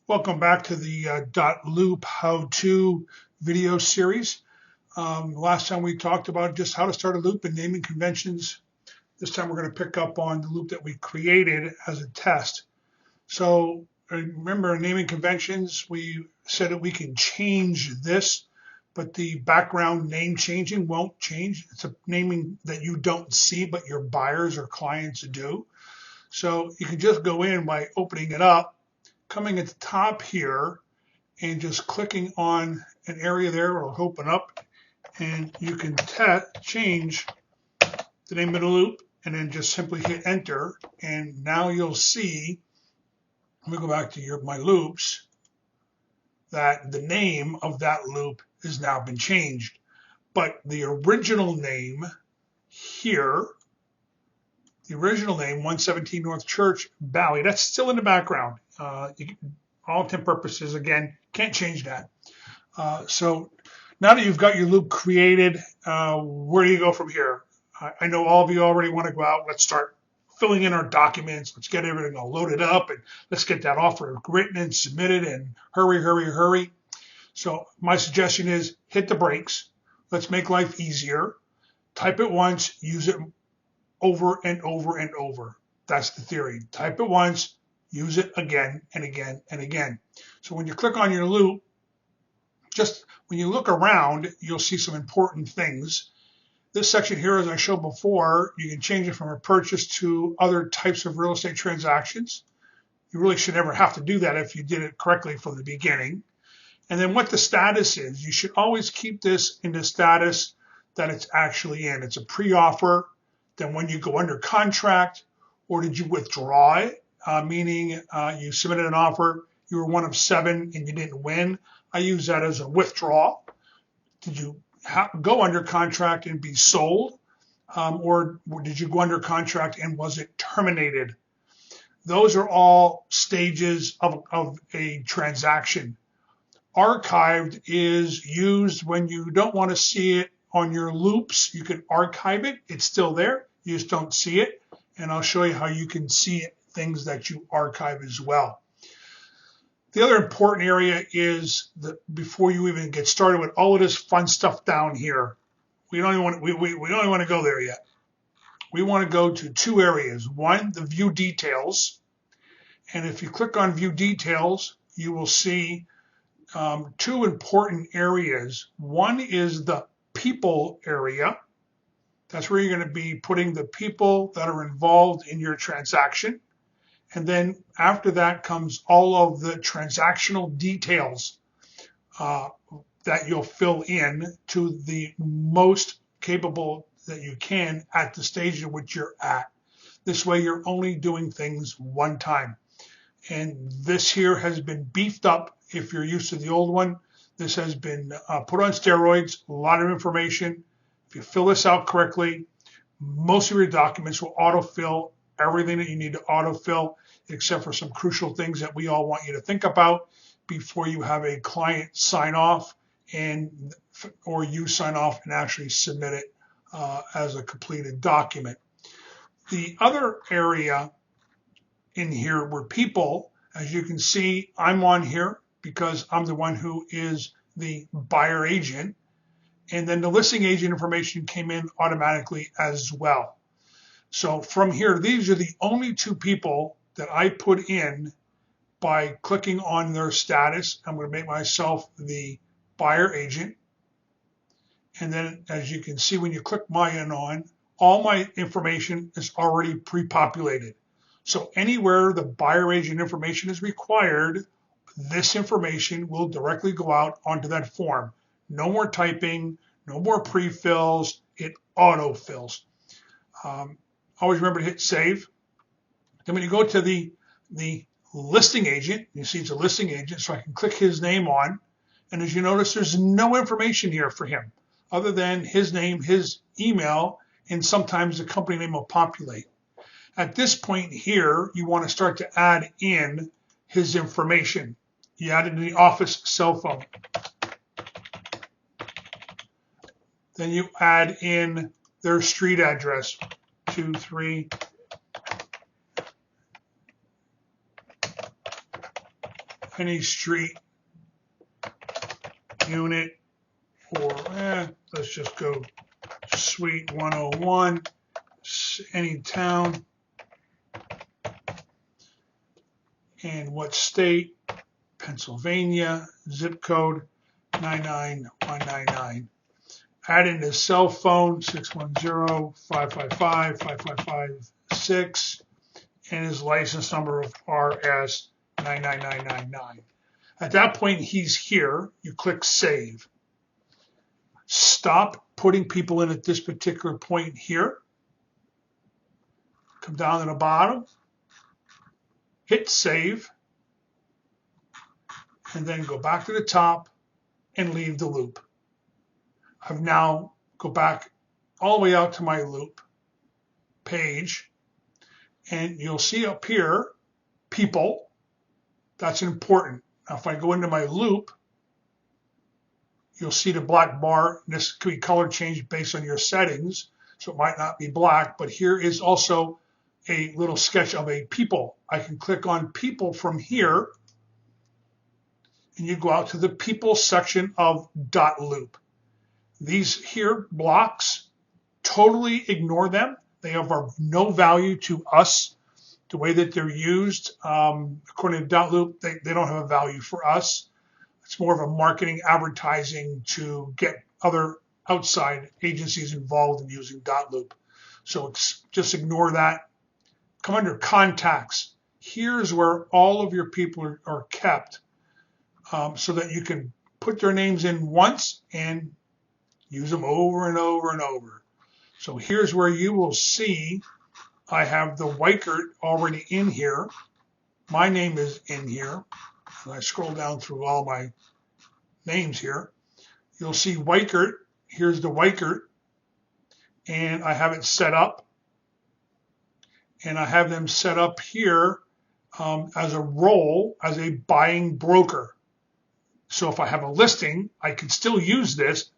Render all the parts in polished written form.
Welcome back to the Dotloop how-to video series. Last time we talked about just how to start a loop and naming conventions. This time we're going to pick up on the loop that we created as a test. So remember, in naming conventions, we said that we can change this, but the background name changing won't change. It's a naming that you don't see, but your buyers or clients do. So you can just go in by opening it up, coming at the top here and just clicking on an area there. It'll open up and you can change the name of the loop and then just simply hit enter. And now you'll see, let me go back to my loops, that the name of that loop has now been changed. But the original name here, the original name, 117 North Church Valley, that's still in the background. All intent and purposes, again, can't change that. So now that you've got your loop created, where do you go from here? I know all of you already want to go out. Let's start filling in our documents. Let's get everything all loaded up and let's get that offer written and submitted and hurry, hurry, hurry. So my suggestion is hit the brakes. Let's make life easier. Type it once, use it over and over and over. That's the theory. Type it once, use it again and again and again. So when you click on your loop, just when you look around, you'll see some important things. This section here, as I showed before, you can change it from a purchase to other types of real estate transactions. You really should never have to do that if you did it correctly from the beginning. And then what the status is, you should always keep this in the status that it's actually in. It's a pre-offer. Then when you go under contract, or did you withdraw it, meaning you submitted an offer, you were one of 7 and you didn't win. I use that as a withdrawal. Did you go under contract and be sold? Or did you go under contract and was it terminated? Those are all stages of a transaction. Archived is used when you don't want to see it on your loops. You can archive it. It's still there. You just don't see it. And I'll show you how you can see things that you archive as well. The other important area is that before you even get started with all of this fun stuff down here, we don't even want to go there yet. We want to go to 2 areas. One, the view details. And if you click on view details, you will see 2 important areas. One is the people area. That's where you're going to be putting the people that are involved in your transaction. And then after that comes all of the transactional details that you'll fill in to the most capable that you can at the stage in which you're at. This way you're only doing things one time. And this here has been beefed up. If you're used to the old one, this has been put on steroids, a lot of information. If you fill this out correctly, most of your documents will autofill everything that you need to autofill, except for some crucial things that we all want you to think about before you have a client sign off or you sign off and actually submit it as a completed document. The other area in here were people. As you can see, I'm on here because I'm the one who is the buyer agent. And then the listing agent information came in automatically as well. So from here, these are the only 2 people that I put in by clicking on their status. I'm going to make myself the buyer agent. And then as you can see, when you click mine on, all my information is already pre-populated. So anywhere the buyer agent information is required, this information will directly go out onto that form. No more typing, no more pre-fills, it auto-fills. Always remember to hit save. Then when you go to the listing agent, you see it's a listing agent, so I can click his name on. And as you notice, there's no information here for him other than his name, his email, and sometimes the company name will populate. At this point here, you want to start to add in his information. You add it in the office cell phone. Then you add in their street address, 23 any street, unit, or let's just go Suite 101, any town, and what state, Pennsylvania, zip code 99199. Add in his cell phone, 610-555-5556, and his license number of RS 99999. At that point, he's here. You click Save. Stop putting people in at this particular point here. Come down to the bottom, hit Save, and then go back to the top and leave the loop. I've now go back all the way out to my loop page, and you'll see up here, people. That's important. Now, if I go into my loop, you'll see the black bar. This could be color changed based on your settings, so it might not be black, but here is also a little sketch of a people. I can click on people from here, and you go out to the people section of Dotloop. These here blocks, totally ignore them. They have no value to us. The way that they're used, according to Dotloop, they don't have a value for us. It's more of a marketing, advertising to get other outside agencies involved in using Dotloop. So just ignore that. Come under contacts. Here's where all of your people are kept, so that you can put their names in once and use them over and over and over. So here's where you will see I have the Weichert already in here. My name is in here. And I scroll down through all my names here. You'll see Weichert. Here's the Weichert. And I have it set up. And I have them set up here as a role, as a buying broker. So if I have a listing, I can still use this.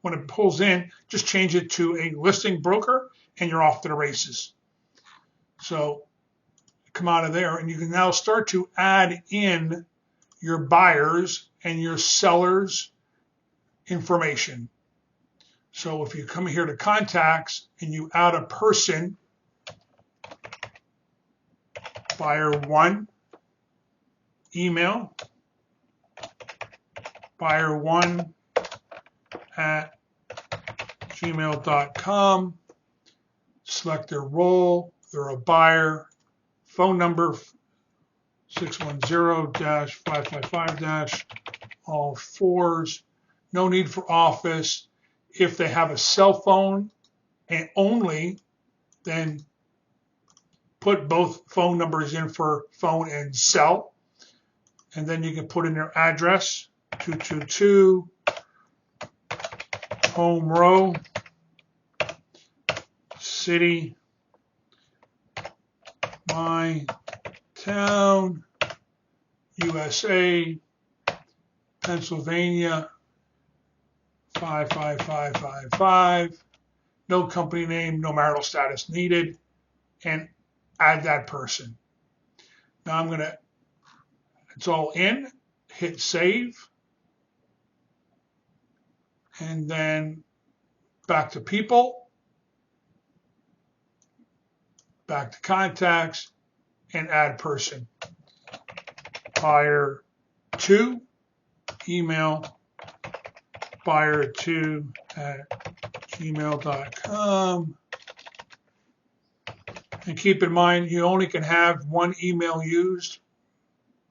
When it pulls in, just change it to a listing broker, and you're off to the races. So come out of there, and you can now start to add in your buyers and your sellers information. So if you come here to contacts and you add a person, buyer 1, email, buyer 1 at gmail.com, select their role, they're a buyer, phone number 610-555- all 4s, no need for office. If they have a cell phone and only, then put both phone numbers in for phone and cell, and then you can put in their address, 222 Home Row, city, my town, USA, Pennsylvania, 55555, no company name, no marital status needed, and add that person. Now I'm gonna, it's all in, hit save, and then back to people, back to contacts, and add person. Buyer 2, email, buyer2 at gmail.com. And keep in mind, you only can have one email used,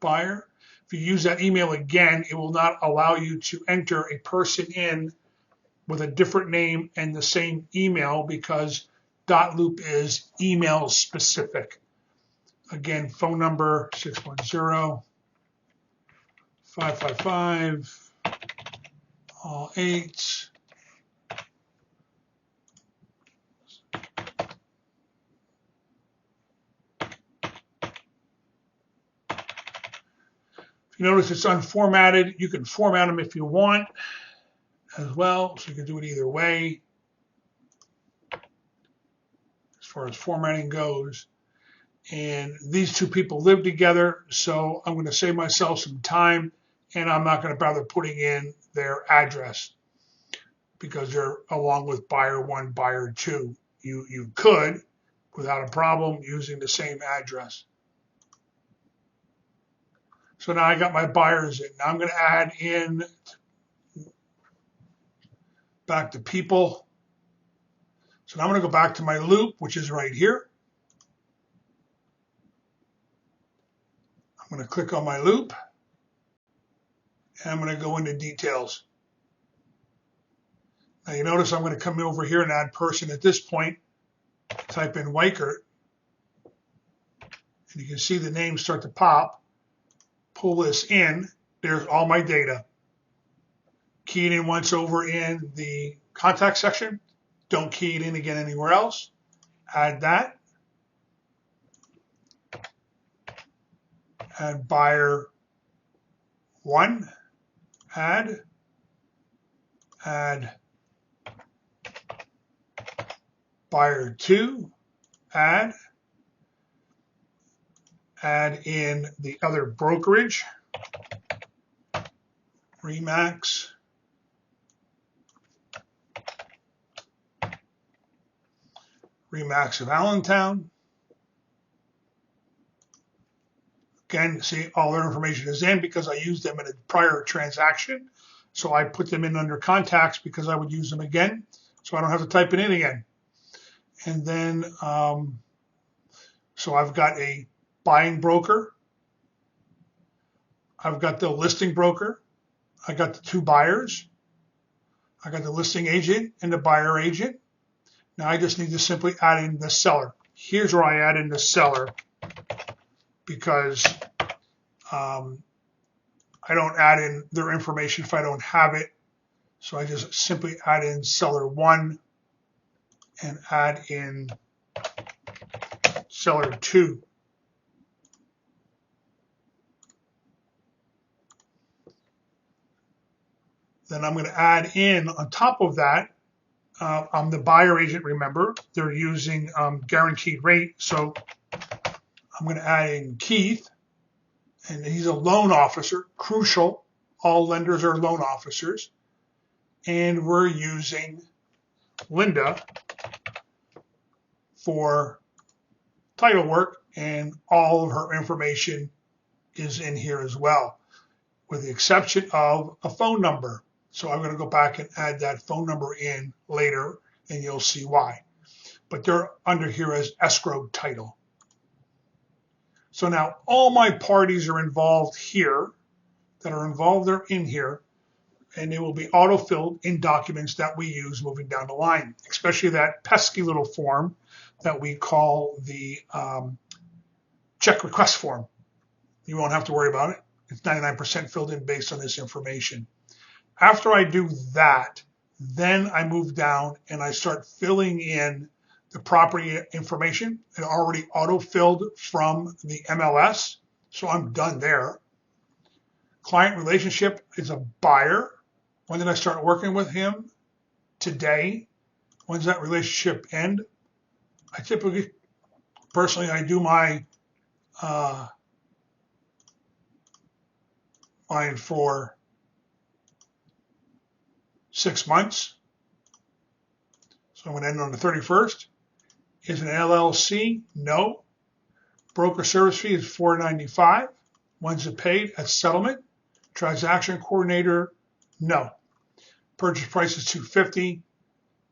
buyer. If you use that email again, it will not allow you to enter a person in with a different name and the same email, because Dotloop is email specific. Again, phone number 610-555, all 8s. If you notice it's unformatted, you can format them if you want as well, so you can do it either way as far as formatting goes. And these two people live together, so I'm going to save myself some time, and I'm not going to bother putting in their address because they're along with buyer one, buyer two. You could, without a problem, using the same address. So now I got my buyers in. Now I'm going to add in back to people. So now I'm going to go back to my loop, which is right here. I'm going to click on my loop, and I'm going to go into details. Now you notice I'm going to come over here and add person at this point. Type in Weichert, and you can see the names start to pop. Pull this in. There's all my data. Key it in once over in the contact section. Don't key it in again anywhere else. Add that. Add buyer one. Add buyer two. Add in the other brokerage. Remax. Remax of Allentown. Again, see, all their information is in because I used them in a prior transaction. So I put them in under contacts because I would use them again. So I don't have to type it in again. And then, so I've got a buying broker. I've got the listing broker. I got the two buyers. I got the listing agent and the buyer agent. Now I just need to simply add in the seller. Here's where I add in the seller because I don't add in their information if I don't have it. So I just simply add in seller one and add in seller two. Then I'm going to add in on top of that, I'm the buyer agent, remember, they're using guaranteed rate. So I'm going to add in Keith, and he's a loan officer, crucial. All lenders are loan officers. And we're using Linda for title work, and all of her information is in here as well, with the exception of a phone number. So I'm going to go back and add that phone number in later, and you'll see why. But they're under here as escrow title. So now all my parties are involved here, that are involved, they're in here, and they will be auto-filled in documents that we use moving down the line, especially that pesky little form that we call the check request form. You won't have to worry about it. It's 99% filled in based on this information. After I do that, then I move down and I start filling in the property information. It already auto-filled from the MLS, so I'm done there. Client relationship is a buyer. When did I start working with him? Today. When does that relationship end? I typically, personally, I do my mine for 6 months. So I'm going to end on the 31st. Is an LLC? No. Broker service fee is $4.95. When's it paid? At settlement. Transaction coordinator? No. Purchase price is $250.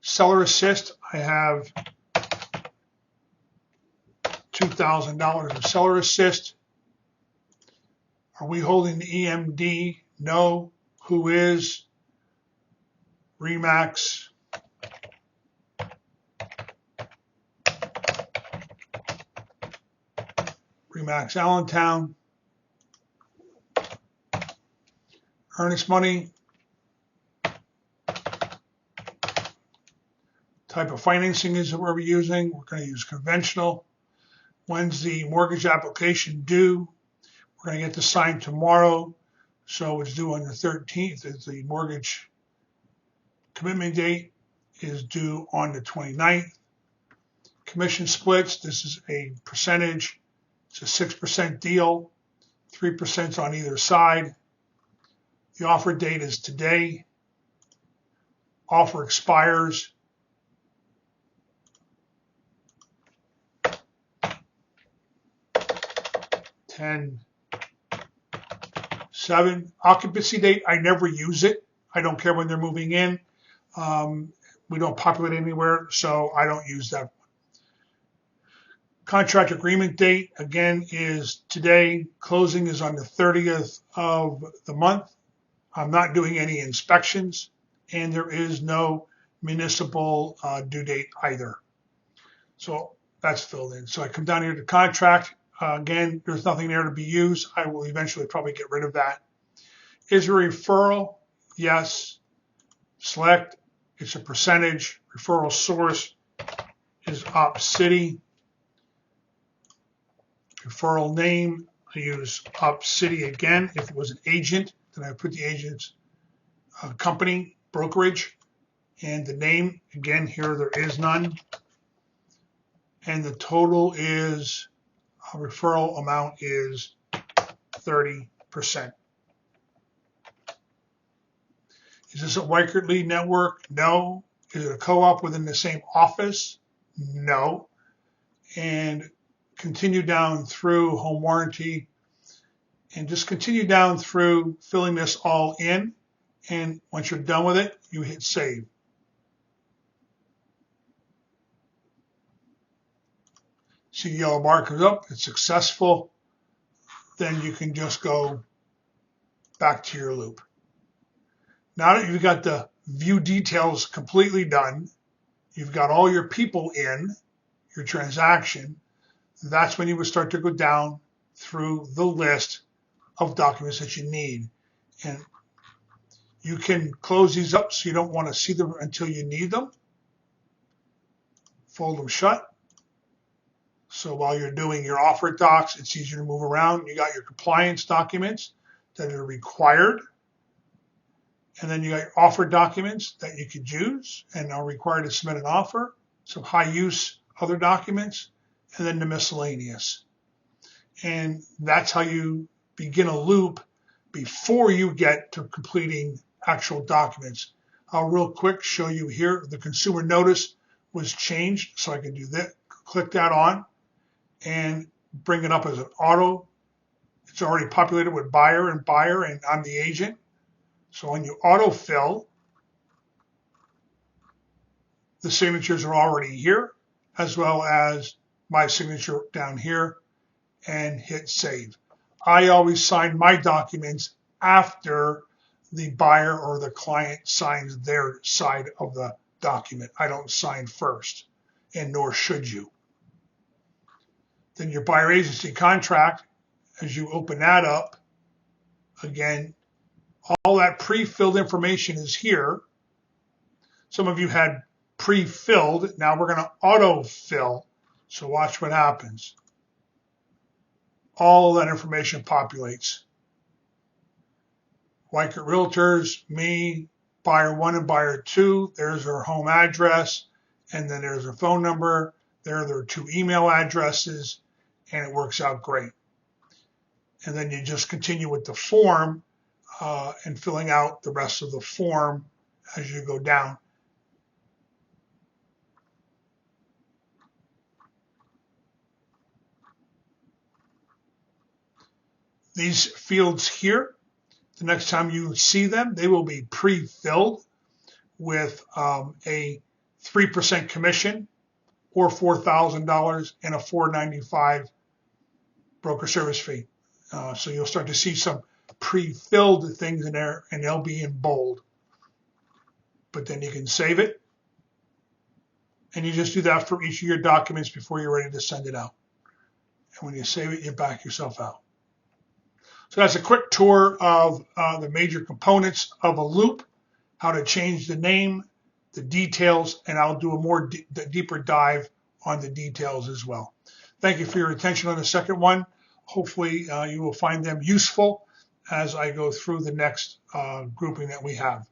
Seller assist, I have $2,000 of seller assist. Are we holding the EMD? No. Who is? Remax. Remax Allentown. Earnest money. Type of financing is what we're using. We're going to use conventional. When's the mortgage application due? We're going to get this signed tomorrow. So it's due on the 13th. It's the mortgage commitment date is due on the 29th. Commission splits. This is a percentage. It's a 6% deal, 3% on either side. The offer date is today. Offer expires 10/7. Occupancy date, I never use it. I don't care when they're moving in. We don't populate anywhere, so I don't use that. Contract agreement date, again, is today. Closing is on the 30th of the month. I'm not doing any inspections, and there is no municipal due date either. So that's filled in. So I come down here to contract. Again, there's nothing there to be used. I will eventually probably get rid of that. Is a referral? Yes. Select. It's a percentage. Referral source is Op City. Referral name, I use Op City again. If it was an agent, then I put the agent's company, brokerage, and the name. Again, here there is none. And the total is, referral amount is 30%. Is this a Weichert lead network? No. Is it a co-op within the same office? No. And continue down through home warranty and just continue down through filling this all in. And once you're done with it, you hit save. See the yellow bar comes up, it's successful. Then you can just go back to your loop. Now that you've got the view details completely done, you've got all your people in, your transaction, that's when you would start to go down through the list of documents that you need. And you can close these up so you don't want to see them until you need them. Fold them shut. So while you're doing your offer docs, it's easier to move around. You got your compliance documents that are required. And then you got your offer documents that you could use and are required to submit an offer. Some high use other documents, and then the miscellaneous. And that's how you begin a loop before you get to completing actual documents. I'll real quick show you here. The consumer notice was changed, so I can do that. Click that on and bring it up as an auto. It's already populated with buyer, and I'm the agent. So when you autofill, the signatures are already here, as well as my signature down here, and hit save. I always sign my documents after the buyer or the client signs their side of the document. I don't sign first, and nor should you. Then your buyer agency contract, as you open that up, again, all that pre-filled information is here. Some of you had pre-filled. Now we're going to auto-fill. So watch what happens. All that information populates. Weichert Realtors, me, buyer 1 and buyer 2. There's their home address, and then there's their phone number. There are their 2 email addresses, and it works out great. And then you just continue with the form and filling out the rest of the form as you go down. These fields here, the next time you see them, they will be pre-filled with a 3% commission or $4,000 and a $4.95 broker service fee. So you'll start to see some pre-filled things in there, and they'll be in bold. But then you can save it, and you just do that for each of your documents before you're ready to send it out. And when you save it, you back yourself out. So that's a quick tour of the major components of a loop, how to change the name, the details, and I'll do a more deeper dive on the details as well. Thank you for your attention on the second one. Hopefully you will find them useful as I go through the next grouping that we have.